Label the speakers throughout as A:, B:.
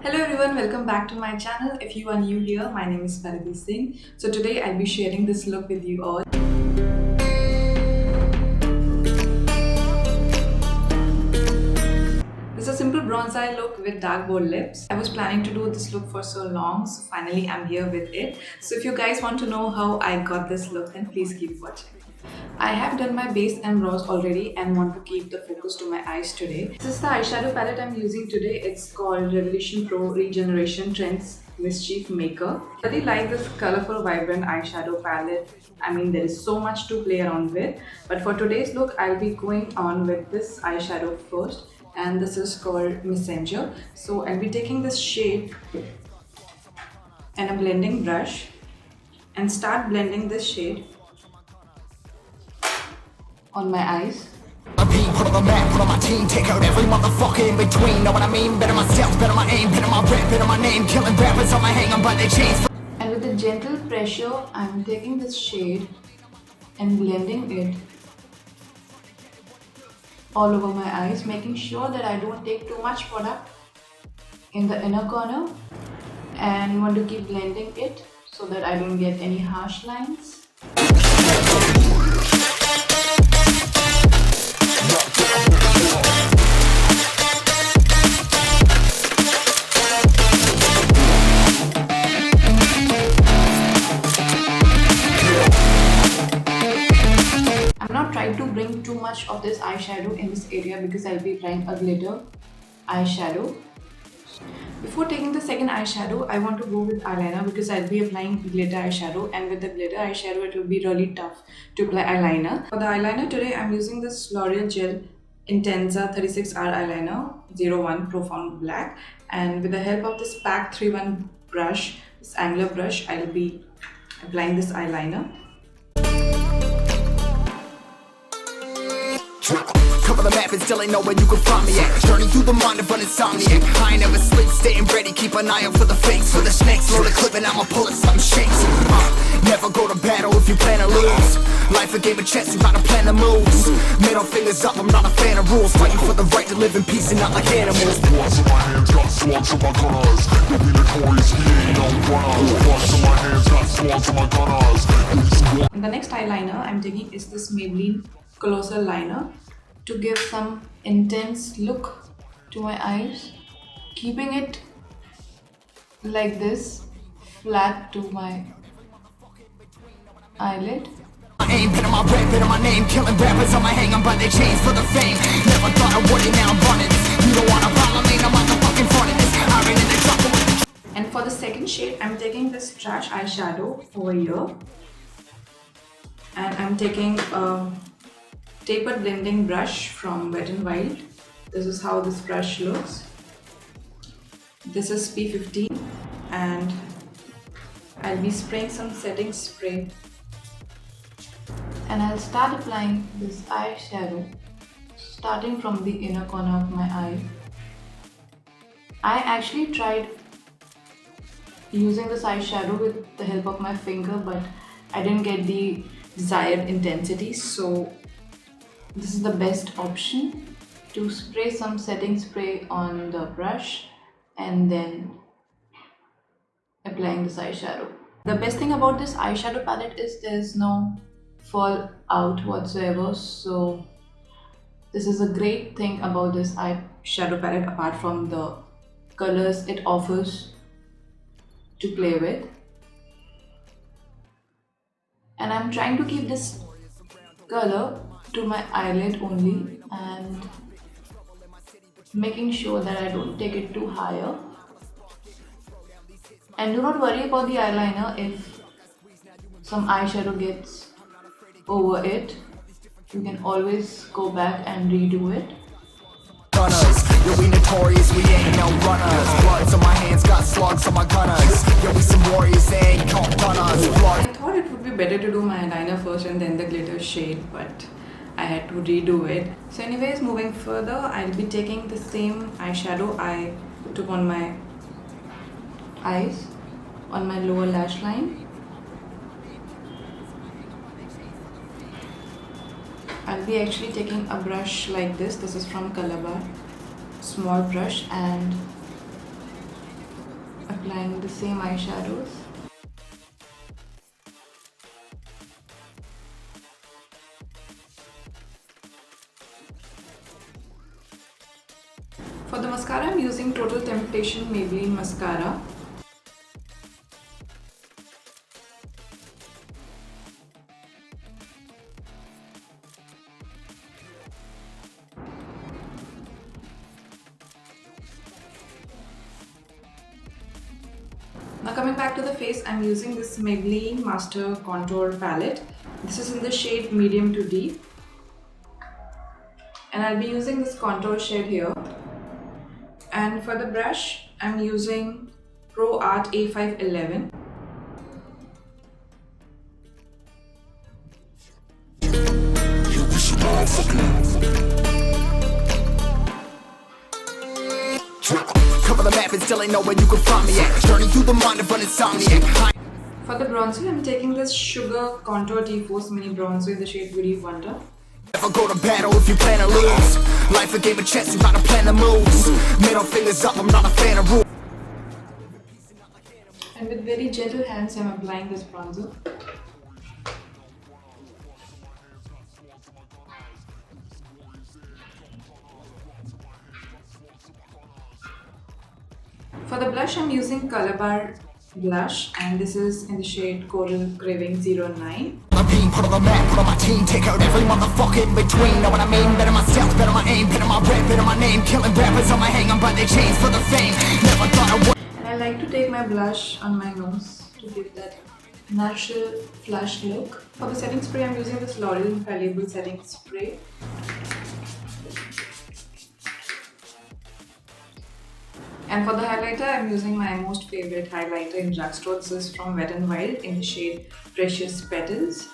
A: Hello everyone, welcome back to my channel. If you are new here, my name is Paridhi. So today I'll be sharing this look with you all. This is a simple bronze eye look with dark bold lips. I was planning to do this look for so long, so finally I'm here with it. So if you guys want to know how I got this look, then please keep watching. I have done my base and brows already and want to keep the focus to my eyes today. This is the eyeshadow palette I'm using today. It's called Revolution Pro Regeneration Trends Mischief Maker. I really like this colorful, vibrant eyeshadow palette. I mean, there is so much to play around with. But for today's look, I'll be going on with this eyeshadow first. And this is called Messenger. So I'll be taking this shade and a blending brush and start blending this shade on my eyes.
B: I'm being put on the map, put on my team, take out every motherfucker in between. Know what I mean? Better myself, better my aim, better my rap, better my name. Killing rappers on my hang, I'm by their chains.
A: And with a gentle pressure, I'm taking this shade and blending it all over my eyes, making sure that I don't take too much product in the inner corner, and want to keep blending it so that I don't get any harsh lines. To bring too much of this eyeshadow in this area because I'll be applying a glitter eyeshadow. Before taking the second eyeshadow, I want to go with eyeliner because I'll be applying glitter eyeshadow, and with the glitter eyeshadow it will be really tough to apply eyeliner. For the eyeliner today, I'm using this L'Oreal Gel Intenza 36R eyeliner 01 Profound Black, and with the help of this PAC 31 brush, this angular brush, I'll be applying this eyeliner.
B: Cover the map and still ain't know where you can find me at. Journey through the mind of an insomniac. I ain't never sleep, staying ready, keep an eye out for the fakes. For the snakes, load the clip and I'ma pull it, something shakes. Never go to battle if you plan to lose. Life a game of chess, you gotta plan the moves. Middle fingers up, I'm not a fan of rules. Fighting for the right to live in peace and not like animals. Swords in my hands, got swords in my gunners. You'll be notorious, we ain't no runners. Swords in my hands, got swords in my gunners.
A: And the next eyeliner I'm taking is this Maybelline Colossal Liner to give some intense look to my eyes, keeping it like this, flat to my eyelid.
B: I aim, better my rap, better my name. Killing rappers on my hang, I'm by their chains for the fame. Never thought I would it, now I'm running this. You don't wanna follow me, I'm on the fucking front of this. I ran in the truck with the...
A: And for the second shade, I'm taking this trash eyeshadow over here, and I'm taking a tapered blending brush from Wet n Wild. This is how this brush looks. This is P15, and I'll be spraying some setting spray. And I'll start applying this eyeshadow starting from the inner corner of my eye. I actually tried using this eyeshadow with the help of my finger, but I didn't get the desired intensity, so this is the best option, to spray some setting spray on the brush and then applying this eyeshadow. The best thing about this eyeshadow palette is there's no fall out whatsoever, so this is a great thing about this eyeshadow palette apart from the colors it offers to play with. And I'm trying to keep this color to my eyelid only and making sure that I don't take it too higher. And do not worry about the eyeliner if some eyeshadow gets over it. You can always go back and redo it.
B: Yo, we notorious, we ain't no runners. Bloods on my hands, got slugs on my gunners. Yo, we some warriors, they ain't called runners.
A: I thought it would be better to do my eyeliner first and then the glitter shade, but I had to redo it. So anyways, moving further, I'll be taking the same eyeshadow I took on my eyes, on my lower lash line. I'll be actually taking a brush like this. This is from Colorbar, small brush, and applying the same eyeshadows. For the mascara, I'm using Total Temptation Maybelline Mascara. Now coming back to the face, I'm using this Maybelline Master Contour Palette. This is in the shade medium to deep. And I'll be using this contour shade here. And for the brush, I'm using Pro Art A511.
B: Cover the map and still ain't know where you can find me at. Journey through the mind of an insomniac.
A: For the bronzer, I'm taking this Sugar Contour T-Force Mini Bronzer in the shade Beauty Wonder.
B: Never go to battle if you plan to lose. Life a game of chess, you gotta plan the moves. Middle fingers up, I'm not a fan of rules.
A: And with very gentle hands, I'm applying this bronzer. For the blush, I'm using Colorbar blush, and this is in the shade Coral Craving 09.
B: I'm being put on the map, put on my team, take out every motherfucker in between. Know what I mean? Better myself, better my aim, better my rep, better my name. Killing rappers on my hang, I'm by their chains for the fame. Never thought I would.
A: And I like to take my blush on my nose to give that natural flush look. For the setting spray, I'm using this L'Oreal Infallible setting spray. And for the highlighter, I'm using my most favorite highlighter in drugstore. This is from Wet n Wild in the shade Precious Petals.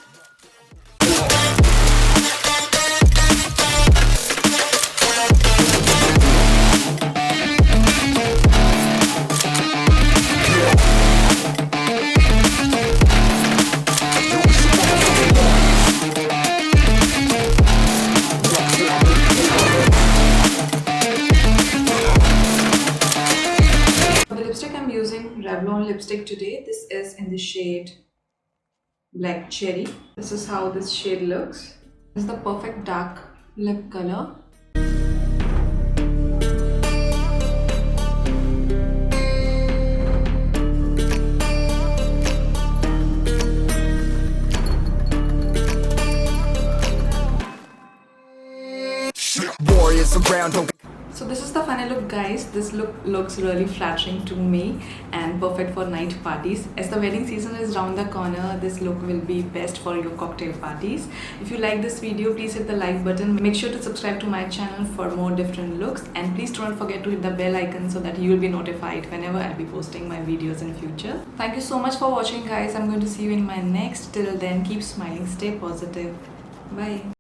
A: Revlon lipstick today. This is in the shade Blackcherry. This is how this shade looks. This is the perfect dark lip color.
B: Warriors around, don't.
A: So this is the final look, guys. This look looks really flattering to me and perfect for night parties. As the wedding season is round the corner, this look will be best for your cocktail parties. If you like this video, please hit the like button. Make sure to subscribe to my channel for more different looks, and please don't forget to hit the bell icon so that you will be notified whenever I'll be posting my videos in future. Thank you so much for watching, guys. I'm going to see you in my next. Till then, keep smiling, stay positive. Bye.